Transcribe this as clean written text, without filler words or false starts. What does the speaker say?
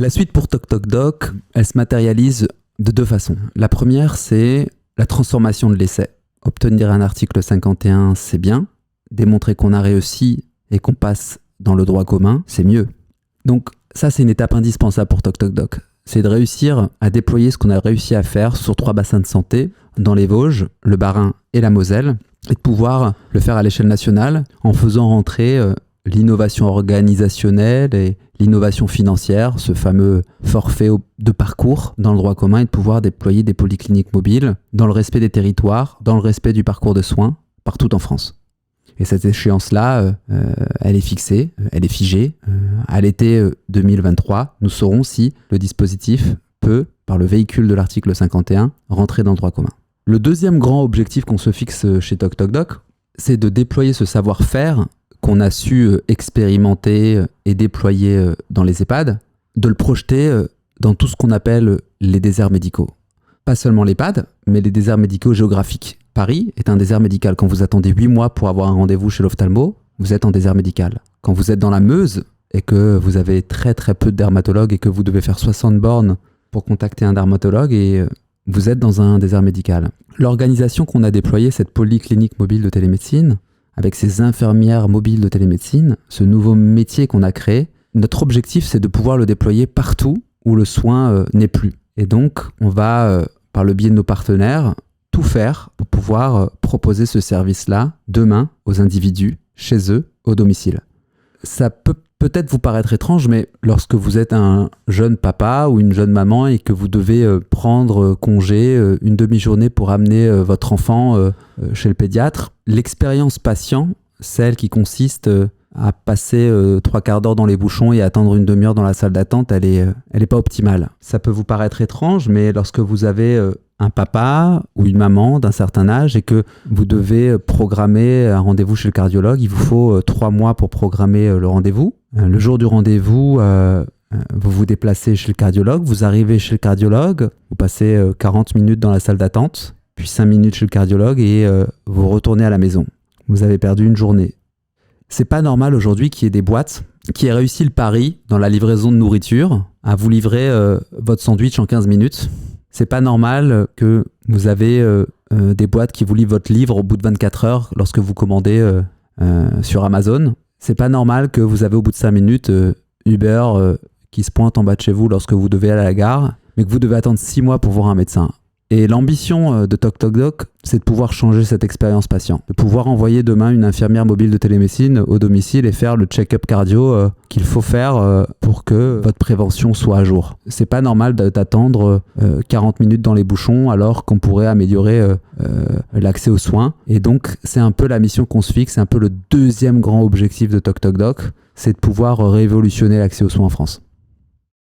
La suite pour Toc Toc Doc, elle se matérialise de deux façons. La première, c'est la transformation de l'essai. Obtenir un article 51, c'est bien. Démontrer qu'on a réussi et qu'on passe dans le droit commun, c'est mieux. Donc ça, c'est une étape indispensable pour Toc Toc Doc. C'est de réussir à déployer ce qu'on a réussi à faire sur 3 bassins de santé, dans les Vosges, le Bas-Rhin et la Moselle, et de pouvoir le faire à l'échelle nationale en faisant rentrer l'innovation organisationnelle et l'innovation financière, ce fameux forfait de parcours dans le droit commun, et de pouvoir déployer des polycliniques mobiles dans le respect des territoires, dans le respect du parcours de soins, partout en France. Et cette échéance-là, elle est fixée, elle est figée. À l'été 2023, nous saurons si le dispositif peut, par le véhicule de l'article 51, rentrer dans le droit commun. Le deuxième grand objectif qu'on se fixe chez Toc Toc Doc, c'est de déployer ce savoir-faire qu'on a su expérimenter et déployer dans les EHPAD, de le projeter dans tout ce qu'on appelle les déserts médicaux. Pas seulement l'EHPAD, mais les déserts médicaux géographiques. Paris est un désert médical. Quand vous attendez 8 mois pour avoir un rendez-vous chez l'ophtalmo, vous êtes en désert médical. Quand vous êtes dans la Meuse et que vous avez très très peu de dermatologues et que vous devez faire 60 bornes pour contacter un dermatologue, et vous êtes dans un désert médical. L'organisation qu'on a déployée, cette polyclinique mobile de télémédecine, avec ces infirmières mobiles de télémédecine, ce nouveau métier qu'on a créé, notre objectif, c'est de pouvoir le déployer partout où le soin n'est plus. Et donc, on va, par le biais de nos partenaires, tout faire pour pouvoir proposer ce service-là demain aux individus, chez eux, au domicile. Ça peut peut-être vous paraître étrange, mais lorsque vous êtes un jeune papa ou une jeune maman et que vous devez prendre congé une demi-journée pour amener votre enfant chez le pédiatre, l'expérience patient, celle qui consiste à passer 3/4 d'heure dans les bouchons et attendre une demi-heure dans la salle d'attente, elle est pas optimale. Ça peut vous paraître étrange, mais lorsque vous avez un papa ou une maman d'un certain âge et que vous devez programmer un rendez-vous chez le cardiologue, il vous faut 3 mois pour programmer le rendez-vous. Le jour du rendez-vous, vous vous déplacez chez le cardiologue, vous arrivez chez le cardiologue, vous passez 40 minutes dans la salle d'attente, puis 5 minutes chez le cardiologue et vous retournez à la maison. Vous avez perdu une journée. C'est pas normal aujourd'hui qu'il y ait des boîtes qui aient réussi le pari dans la livraison de nourriture à vous livrer votre sandwich en 15 minutes. C'est pas normal que vous avez des boîtes qui vous livrent votre livre au bout de 24 heures lorsque vous commandez sur Amazon. C'est pas normal que vous avez au bout de 5 minutes Uber qui se pointe en bas de chez vous lorsque vous devez aller à la gare, mais que vous devez attendre 6 mois pour voir un médecin. Et l'ambition de Toc Toc Doc, c'est de pouvoir changer cette expérience patient, de pouvoir envoyer demain une infirmière mobile de télémédecine au domicile et faire le check-up cardio qu'il faut faire pour que votre prévention soit à jour. C'est pas normal d'attendre 40 minutes dans les bouchons alors qu'on pourrait améliorer l'accès aux soins. Et donc, c'est un peu la mission qu'on se fixe, c'est un peu le deuxième grand objectif de Toc Toc Doc, c'est de pouvoir révolutionner l'accès aux soins en France.